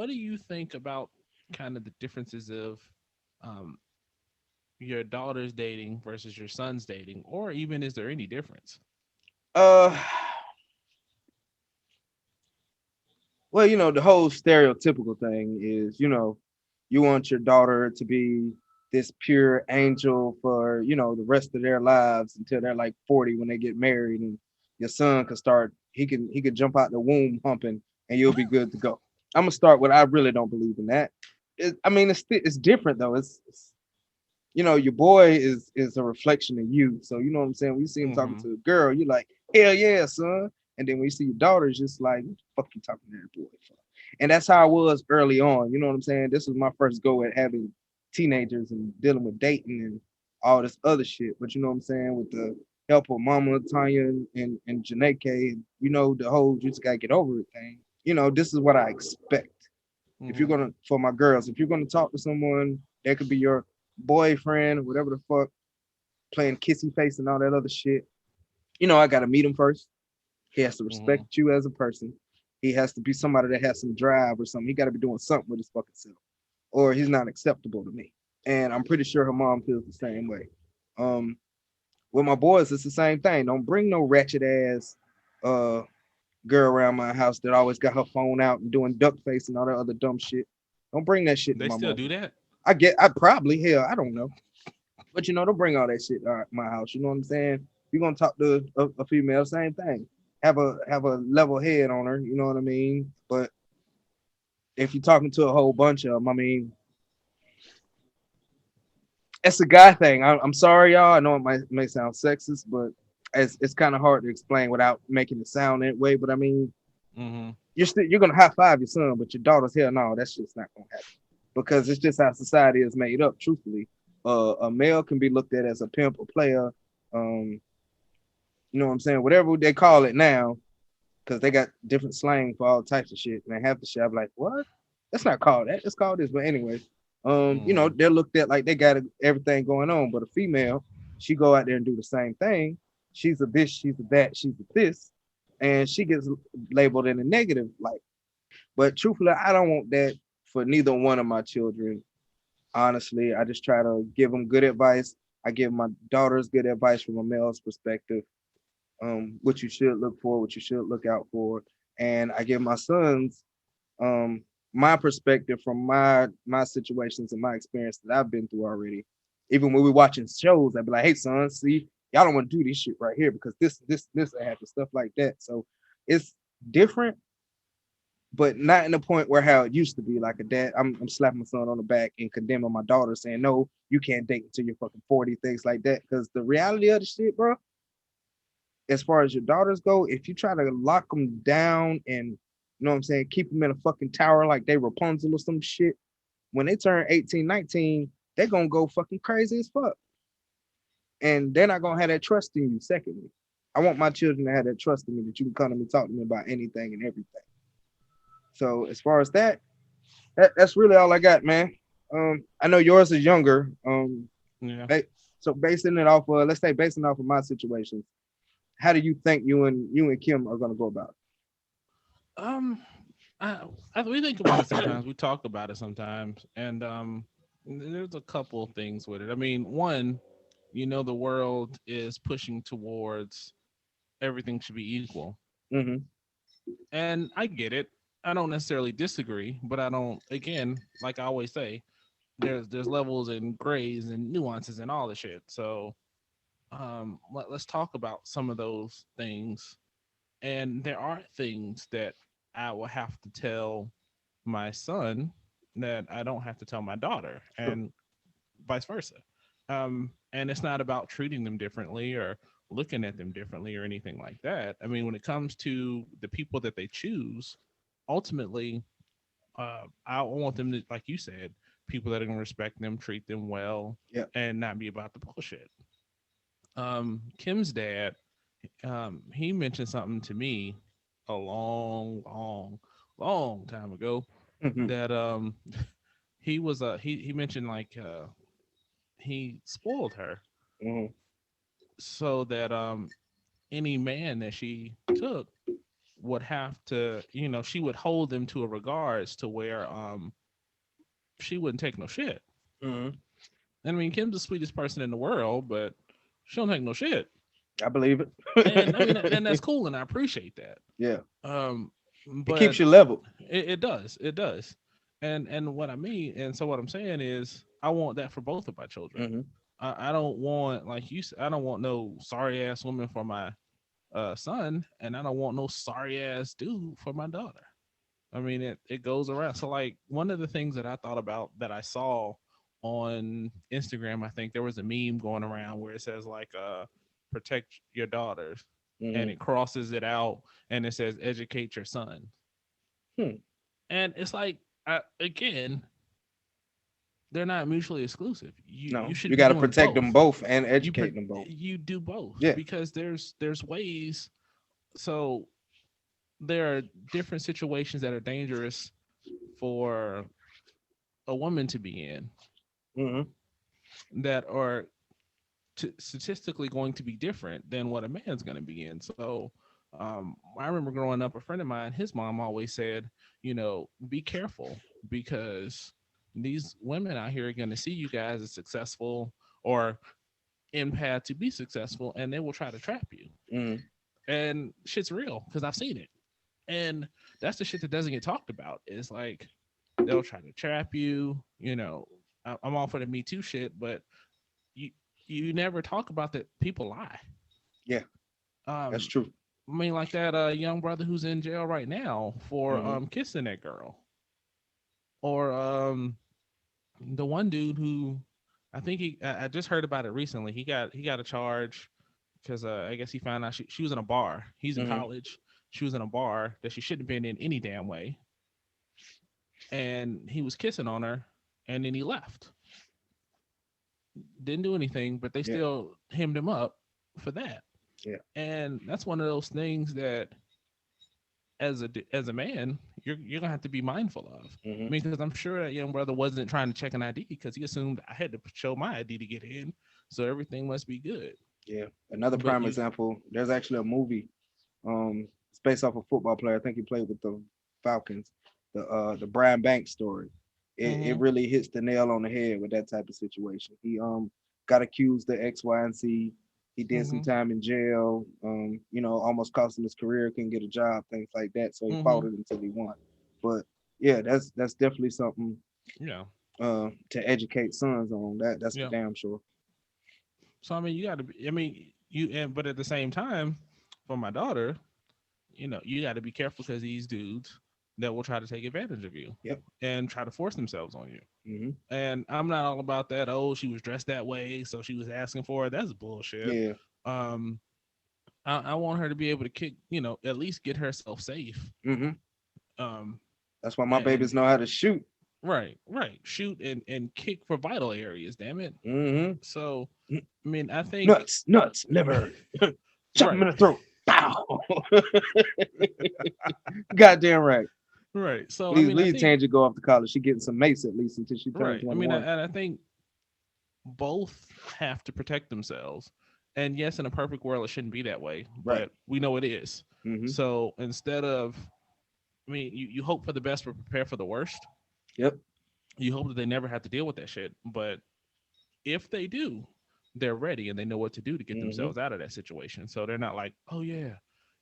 what do you think about kind of the differences of um, your daughter's dating versus your son's dating, or even is there any difference? Uh, well, the whole stereotypical thing is, you want your daughter to be this pure angel for, the rest of their lives until they're like 40 when they get married, and your son could start, he could jump out the womb humping and you'll be good to go. I'm gonna start with I really don't believe in that. I mean, it's different though. It's your boy is a reflection of you. So you know what I'm saying? When you see him talking Mm-hmm. to a girl, you're like, hell yeah, son. And then when you see your daughter, it's just like, what the fuck you talking to that boy for? And that's how I was early on. You know what I'm saying? This was my first go at having teenagers and dealing with dating and all this other shit. But you know what I'm saying? With the help of Mama, Tanya, and Janae, the whole you just gotta get over it thing. This is what I expect. If you're Mm-hmm. gonna for my girls, if you're gonna talk to someone, that could be your boyfriend, whatever the fuck, playing kissy face and all that other shit. I gotta meet him first. He has to Mm-hmm. respect you as a person. He has to be somebody that has some drive or something. He got to be doing something with his fucking self, or he's not acceptable to me. And I'm pretty sure her mom feels the same way. Um, with my boys, it's the same thing. Don't bring no ratchet ass uh girl around my house that always got her phone out and doing duck face and all that other dumb shit. Don't bring that shit to They my still mother. do that? I probably hell, I don't know. But don't bring all that shit to my house. You know what I'm saying? You're gonna talk to a female, same thing. Have a level head on her. You know what I mean? But if you're talking to a whole bunch of them, I mean, it's a guy thing. I'm sorry, y'all. I know it may sound sexist, but it's kind of hard to explain without making it sound that way. But I mean, Mm-hmm. you're gonna high five your son, but your daughter's hell no, that's just not gonna happen because it's just how society is made up. Truthfully, a male can be looked at as a pimp, a player, um, you know what I'm saying? Whatever they call it now, because they got different slang for all types of shit. And I have to shit, I'm like, what? That's not called that. It's called this. But anyway, Mm-hmm. they're looked at like they got everything going on. But a female, she go out there and do the same thing. She's a this, she's a that, she's a this, and she gets labeled in a negative light. But truthfully, I don't want that for neither one of my children. Honestly, I just try to give them good advice. I give my daughters good advice from a male's perspective, what you should look for, what you should look out for, and I give my sons um, my perspective from my situations and my experience that I've been through already. Even when we're watching shows, I'd be like, "Hey, son, see, y'all don't want to do this shit right here because this happened, stuff like that." So it's different, but not in the point where how it used to be. Like a dad, I'm slapping my son on the back and condemning my daughter, saying, "No, you can't date until you're fucking 40," things like that. Because the reality of the shit, bro, as far as your daughters go, if you try to lock them down and you know what I'm saying, keep them in a fucking tower like they Rapunzel or some shit, when they turn 18, 19, they're gonna go fucking crazy as fuck. And they're not gonna have that trust in you. Secondly, I want my children to have that trust in me that you can come to me, talk to me about anything and everything. So as far as that's really all I got, man. I know yours is younger. Yeah. So basing it off of, let's say basing off of my situations, how do you think you and Kim are gonna go about Um, we think about it sometimes. We talk about it sometimes, and there's a couple of things with it. I mean, one, the world is pushing towards everything should be equal, it? and I get it. I don't necessarily disagree, but I don't. Again, like I always say, there's levels and grays and nuances and all the shit. So, let's talk about some of those things. And there are things that I will have to tell my son that I don't have to tell my daughter, True. and vice versa. And it's not about treating them differently or looking at them differently or anything like that. I mean, when it comes to the people that they choose, ultimately, I want them to, like you said, people that are going to respect them, treat them well, Yeah. and not be about the bullshit. Kim's dad, he mentioned something to me a long, long, long time ago Mm-hmm. that he mentioned like he spoiled her Mm-hmm. so that any man that she took would have to, she would hold them to a regards to where she wouldn't take no shit. Hmm. And I mean, Kim's the sweetest person in the world, but she don't take no shit. I believe And I mean, and it. that's cool, and I appreciate that. Yeah, Um, it but keeps you level. it does, it does. And what I mean, and so what I'm saying is, I want that for both of my children. Hmm. I don't want, like you said, I don't want no sorry ass woman for my son, and I don't want no sorry ass dude for my daughter. I mean, it goes around. So like one of the things that I thought about that I saw on Instagram, I think there was a meme going around where it says like protect your daughters, and Hmm. it crosses it out and it says educate your son. Hmm. And it's like, again, they're not mutually exclusive. You No, should you be got to doing protect them both. both and You educate them both. you do both, Yeah. because there's ways. So there are different situations that are dangerous for a woman to be in, Hmm. that are statistically going to be different than what a man's going to be in. So I remember growing up, a friend of mine, his mom always said, be careful, because these women out here are going to see you guys as successful or in path to be successful, and they will try to trap you. Hmm. And shit's real, because I've seen it. And that's the shit that doesn't get talked about. Is like, they'll try to trap you. I'm all for the Me Too shit, but you you never talk about that people lie. Yeah, that's Um, true. I mean, like that young brother who's in jail right now for Hmm. kissing that girl, or the one dude who, I think I just heard about it recently. He got a charge because I guess he found out she was in a bar. He's in Hmm. college. She was in a bar that she shouldn't have been in any damn way, and he was kissing on her, and then he left. Didn't do anything, but they Yeah, still hemmed him up for that. yeah. And that's one of those things that, as a man, you're gonna have to be mindful of. I Hmm. mean, because I'm sure that young brother wasn't trying to check an ID, because he assumed I had to show my ID to get in, so everything must be good. Yeah. Another But prime you, example. There's actually a movie. It's based off a football player. I think he played with the Falcons. The Brian Banks story. It hmm really hits the nail on the head with that type of situation. He got accused of X, Y, and Z. He did some hmm time in jail. Almost cost him his career, couldn't get a job, things like that. So he fought hmm it until he won. But yeah, that's definitely something yeah, to educate sons on. That's for yeah. damn sure. So I mean, you got to be. I mean, but at the same time, for my daughter, you got to be careful, because these dudes that will try to take advantage of you Yep. and try to force themselves on you. Hmm. And I'm not all about that. Oh, she was dressed that way, so she was asking for it. That's bullshit. Yeah. Um, I want her to be able to kick, at least get herself safe. Hmm. Um, That's why my and babies know how to shoot. right, shoot and kick for vital areas. Damn it. Hmm. So, I mean, I think Nuts, liver. Chop him right, in the throat. Pow. Goddamn right. right. So, I Please mean, I leave think Tangy go off to college. She getting some mace at least until she turns right. I mean, 21. and I think both have to protect themselves. And yes, in a perfect world, it shouldn't be that way, Right. but we know it is. Hmm. So instead of, I mean, you hope for the best but prepare for the worst. Yep. You hope that they never have to deal with that shit. But if they do, they're ready and they know what to do to get Hmm. themselves out of that situation. So they're not like, oh yeah,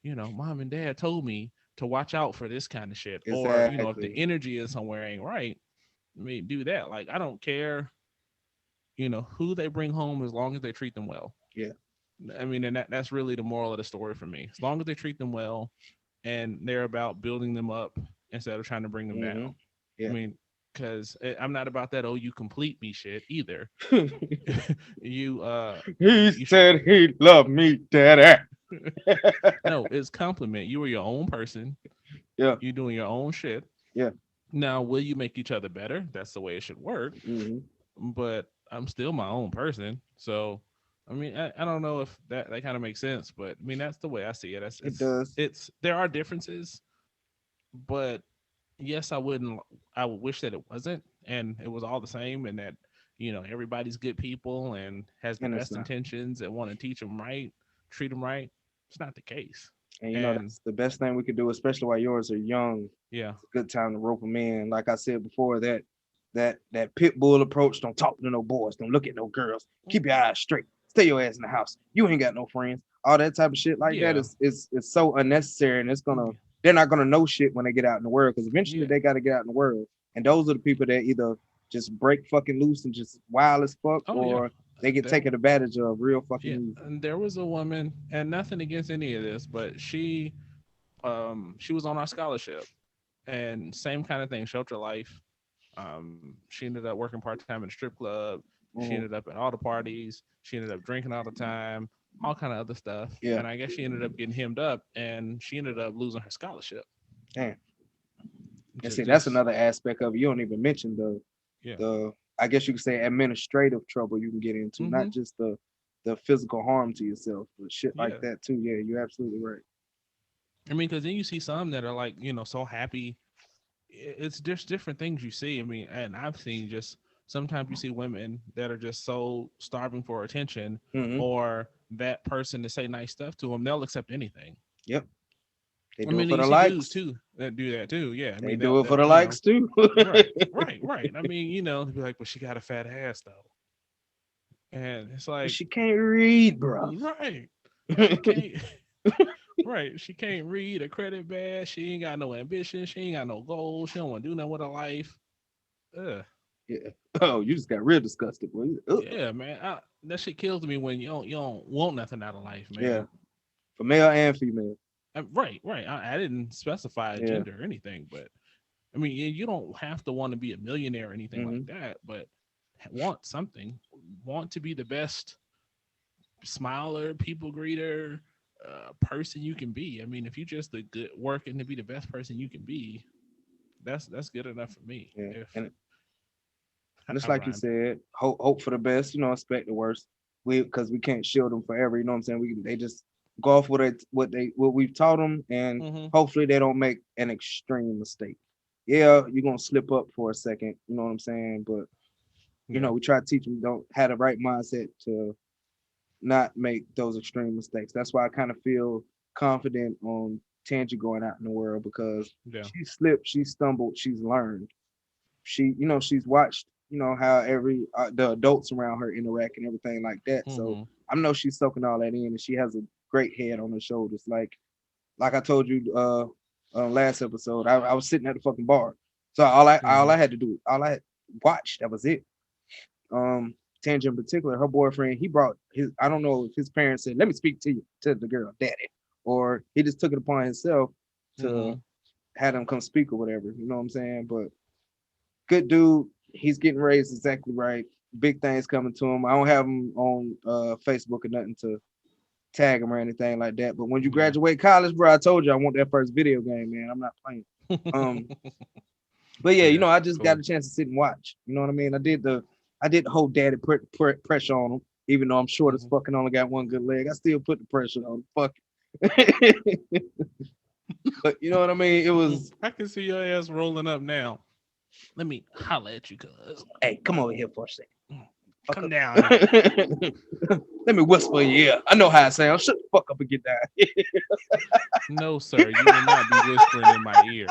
mom and dad told me to watch out for this kind of shit. Or, if the Exactly. energy is somewhere ain't right, I mean, do that. Like, I don't care, who they bring home, as long as they treat them well. Yeah. I mean, and that's really the moral of the story for me. As long as they treat them well and they're about building them up instead of trying to bring them Hmm. down. I Yeah. mean, because I'm not about that. Oh, you complete me shit either. you He you should said he loved me, daddy. no. It's compliment. You are your own person. Yeah. You're doing your own shit. Yeah. Now, will you make each other better? That's the way it should work. Hmm. But I'm still my own person. So, I mean, I don't know if that kind of makes sense, but I mean, that's the way I see it. It does. It's there are differences, but yes, I would wish that it wasn't, and it was all the same, and that everybody's good people and has the And it's best not. intentions and want to teach them right, treat them right. It's not the case. And And that's the best thing we could do, especially while yours are young. yeah, It's a good time to rope them in. Like I said before, that pit bull approach. Don't talk to no boys. Don't look at no girls. Keep your eyes straight. Stay your ass in the house. You ain't got no friends. All that type of shit like that yeah, is so unnecessary, and yeah, they're not gonna know shit when they get out in the world because eventually yeah, they got to get out in the world. And those are the people that either just break fucking loose and just wild as fuck, oh yeah. or they get There, taken advantage of real fucking yeah, easy. and there was a woman, and nothing against any of this, but she was on our scholarship, and same kind of thing, shelter life. She ended up working part time in a strip club. She Mhm. ended up at all the parties. She ended up drinking all the time, all kind of other stuff. Yeah, And I guess she ended up getting hemmed up, and she ended up losing her scholarship. damn. And see, that's Just another aspect of it. You don't even mention yeah. the I guess you could say administrative trouble you can get into, Mm-hmm. not just the physical harm to yourself, but shit like Yeah. that too. Yeah, you're absolutely right. I mean, because then you see some that are like, so happy. It's just different things you see. I mean, and I've seen just sometimes you see women that are just so starving for attention, Hmm. or that person to say nice stuff to them, they'll accept anything. Yep, they I do it mean, for you the see dudes likes. too that do that too. Yeah, I They mean do it for that the likes too. right, right, right. I mean, to be like, but she got a fat ass though, and it's But like, she can't read, bro. right, she can't, right, she can't read a credit bad. She ain't got no ambition. She ain't got no goals. She don't want to do nothing with her life. Ugh. Yeah. Oh, you just got real disgusted, boy. Ugh. Yeah, man, that shit kills me when you don't want nothing out of life, Yeah, man. for male and female. Right, right. I didn't specify Yeah. gender or anything, but I mean, you don't have to want to be a millionaire or anything like Hmm. that, but want something, want to be the best smiler, people greeter, person you can be. I mean, if you just a good working to be the best person you can be, that's good enough for me. Yeah, If and it's I like you rhymed. said, hope for the best. Expect the worst. Because we can't shield them forever. You know what I'm saying? They just go off what we've taught them, and Mm-hmm. hopefully they don't make an extreme mistake. Yeah, you're gonna slip up for a second. You know what I'm saying? But Yeah. we try to teach them don't have the right mindset to not make those extreme mistakes. That's why I kind of feel confident on Tangy going out in the world because Yeah. she slipped, she stumbled, she's learned. She's watched, how the adults around her interact and everything like that. So Mm-hmm. I know she's soaking all that in, and she has a great head on her shoulders. Like I told you last episode, I was sitting at the fucking bar, so all Mm-hmm. I had to do, all I had watched, that was it. Tangy in particular, her boyfriend, he brought his. I don't know if his parents said, "Let me speak to you," to the girl, daddy, or he just took it upon himself to Mm-hmm. have them come speak or whatever. You know what I'm saying? But good dude. He's getting raised exactly right. Big things coming to him. I don't have him on Facebook or nothing to tag him or anything like that. But when you Yeah. graduate college, bro, I told you I want that first video game, man. I'm not playing. Um, but yeah, Yeah. I just got Cool. a chance to sit and watch. You know what I mean? I did the whole daddy pressure on him, even though I'm short as Mm-hmm. fucking only got one good leg. I still put the pressure on him. Fuck it. But you know what I mean? It was, I can see your ass rolling up now. Let me holler at you, cuz. hey, come over here for a second. Come Fuck down here. Let me whisper in your ear. I know how it sounds. Shut the fuck up and get down. No, sir, you will not be whispering in my ear.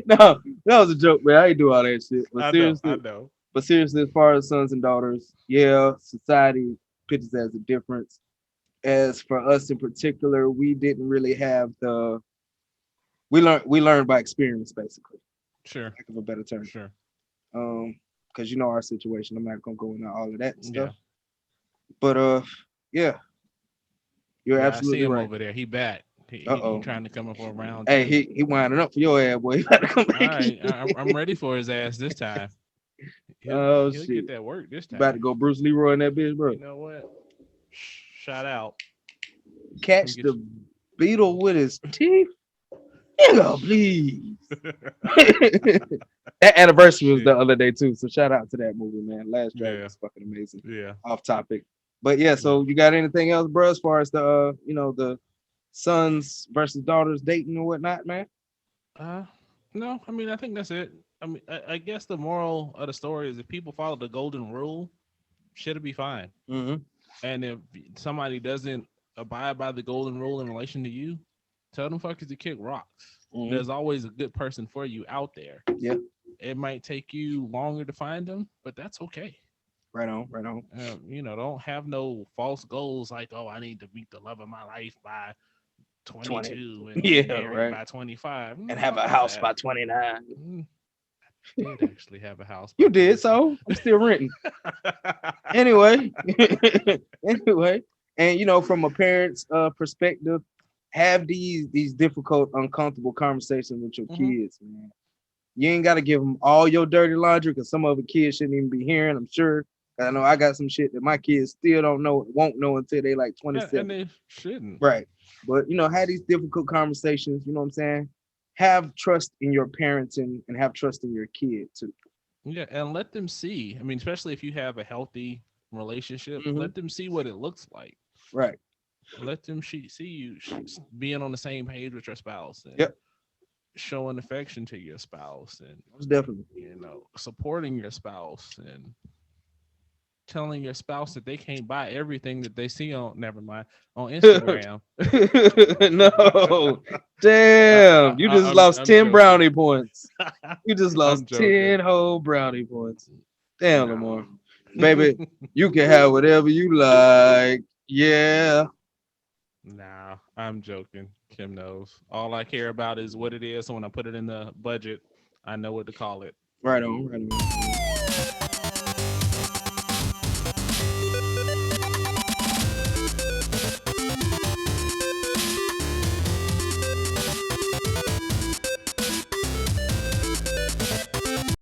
No, that was a joke, man. I ain't do all that shit. But I know, I seriously, know. as far as sons and daughters, yeah, society pictures as a difference. As for us in particular, we didn't really have we learned by experience, basically, Sure, lack of a better term. sure. Because our situation. I'm not gonna go into all of that stuff. Yeah, But yeah, you're yeah. I see absolutely him right. over there. He back. He Uh-oh. trying to come up for a round Hey, two. he winding up for your ass, boy. You gotta come All back right, in. I'm ready for his ass this time. He'll Oh he'll shit. get that work this About to time. go Bruce Leroy in that bitch, bro. You know what? Shout out. Let me Catch get the beetle with his teeth. Nigga, please. you. That anniversary was the Shit. other day too. So shout out to that movie, man. Last Dragon Yeah, was fucking amazing. yeah, Off topic. But yeah, yeah. so you got anything else, bro, as far as the sons versus daughters dating or whatnot, man? Uh, no. I mean, I think that's it. I mean, I guess the moral of the story is if people follow the golden rule, shit'll be fine. Mm-hmm. And if somebody doesn't abide by the golden rule in relation to you, Tell them fuckers to kick rocks. Mhm. There's always a good person for you out there. Yeah. It might take you longer to find them, but that's okay. Right on, right on. Don't have no false goals like, oh, I need to meet the love of my life by 22 and Yeah, get married right. by 25 And have a fuck house that. by 29. I did actually have a house. You did, so I'm still renting. Anyway, anyway, and from a parent's perspective, have these difficult, uncomfortable conversations with your Mhm. kids, man. You ain't got to give them all your dirty laundry because some of the kids shouldn't even be hearing. I'm sure. I know I got some shit that my kids still don't know, won't know until they like 27. And they shouldn't. Right. But have these difficult conversations, you know what I'm saying? Have trust in your parents and have trust in your kid too. Yeah, and let them see. I mean, especially if you have a healthy relationship, Mhm. let them see what it looks like. Right. Let them see you being on the same page with your spouse and Yep. showing affection to your spouse and Most definitely. supporting your spouse and telling your spouse that they can't buy everything that they see on on Instagram. No. Damn. You just lost I'm 10 joking. brownie points. You just I'm lost joking. 10 whole brownie points. Damn, Lamar. Baby, you can have whatever you like. Yeah. Nah, I'm joking. Kim knows. All I care about is what it is. So when I put it in the budget, I know what to call it. Right on. Right on.